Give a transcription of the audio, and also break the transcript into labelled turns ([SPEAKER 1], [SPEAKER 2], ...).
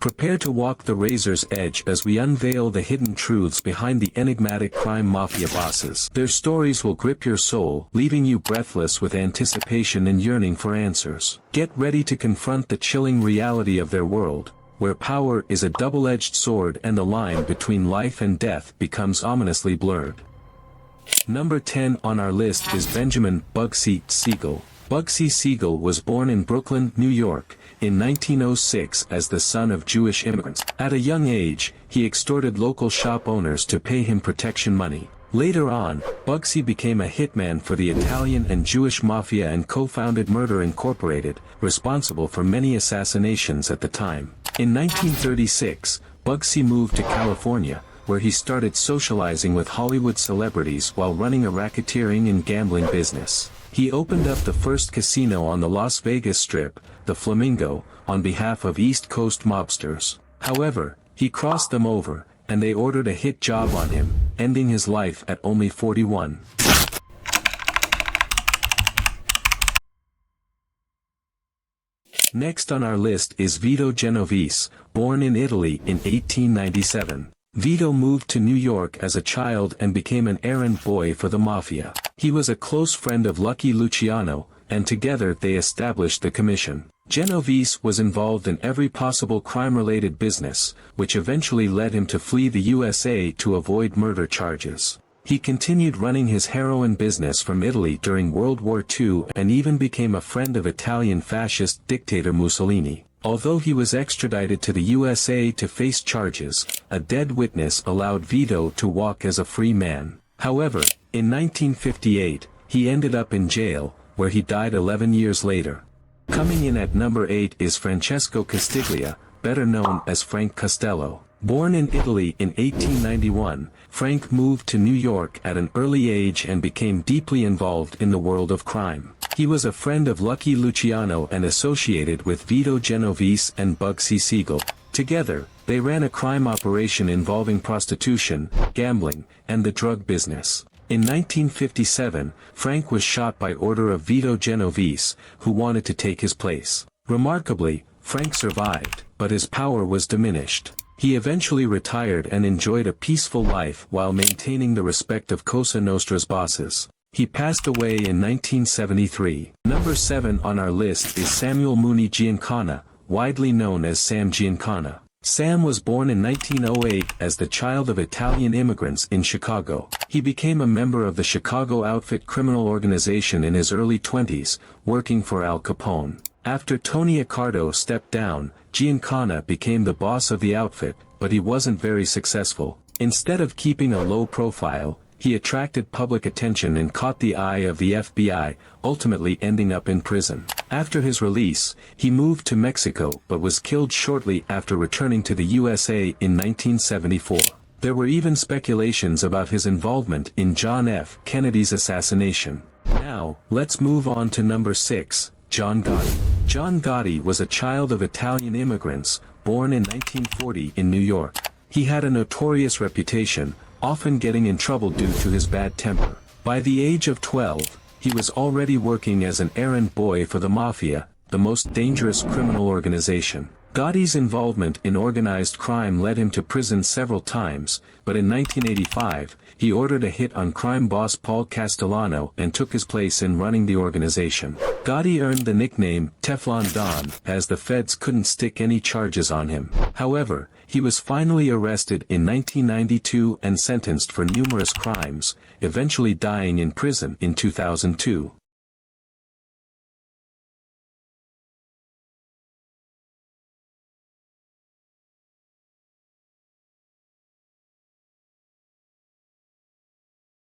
[SPEAKER 1] Prepare to walk the razor's edge as we unveil the hidden truths behind the enigmatic crime mafia bosses. Their stories will grip your soul, leaving you breathless with anticipation and yearning for answers. Get ready to confront the chilling reality of their world, where power is a double-edged sword and the line between life and death becomes ominously blurred. Number 10 on our list is Benjamin Bugsy Siegel. Bugsy Siegel was born in Brooklyn, New York, in 1906 as the son of Jewish immigrants. At a young age, he extorted local shop owners to pay him protection money. Later on, Bugsy became a hitman for the Italian and Jewish Mafia and co-founded Murder Incorporated, responsible for many assassinations at the time. In 1936, Bugsy moved to California, where he started socializing with Hollywood celebrities while running a racketeering and gambling business. He opened up the first casino on the Las Vegas Strip, the Flamingo, on behalf of East Coast mobsters. However, he crossed them over, and they ordered a hit job on him, ending his life at only 41. Next on our list is Vito Genovese, born in Italy in 1897. Vito moved to New York as a child and became an errand boy for the Mafia. He was a close friend of Lucky Luciano, and together they established the Commission. Genovese was involved in every possible crime-related business, which eventually led him to flee the USA to avoid murder charges. He continued running his heroin business from Italy during World War II and even became a friend of Italian fascist dictator Mussolini. Although he was extradited to the USA to face charges, a dead witness allowed Vito to walk as a free man. However, in 1958, he ended up in jail, where he died 11 years later. Coming in at number 8 is Francesco Castiglia, better known as Frank Costello. Born in Italy in 1891, Frank moved to New York at an early age and became deeply involved in the world of crime. He was a friend of Lucky Luciano and associated with Vito Genovese and Bugsy Siegel. Together, they ran a crime operation involving prostitution, gambling, and the drug business. In 1957, Frank was shot by order of Vito Genovese, who wanted to take his place. Remarkably, Frank survived, but his power was diminished. He eventually retired and enjoyed a peaceful life while maintaining the respect of Cosa Nostra's bosses. He passed away in 1973. Number 7 on our list is Samuel Mooney Giancana, widely known as Sam Giancana. Sam was born in 1908 as the child of Italian immigrants in Chicago. He became a member of the Chicago Outfit criminal organization in his early 20s, working for Al Capone. After Tony Accardo stepped down, Giancana became the boss of the outfit, but he wasn't very successful. Instead of keeping a low profile, he attracted public attention and caught the eye of the FBI, ultimately ending up in prison. After his release, he moved to Mexico but was killed shortly after returning to the USA in 1974. There were even speculations about his involvement in John F. Kennedy's assassination. Now, let's move on to number 6, John Gotti. John Gotti was a child of Italian immigrants, born in 1940 in New York. He had a notorious reputation, often getting in trouble due to his bad temper. By the age of 12, he was already working as an errand boy for the Mafia, the most dangerous criminal organization. Gotti's involvement in organized crime led him to prison several times, but in 1985, he ordered a hit on crime boss Paul Castellano and took his place in running the organization. Gotti earned the nickname Teflon Don, as the feds couldn't stick any charges on him. However, he was finally arrested in 1992 and sentenced for numerous crimes, eventually dying in prison in 2002.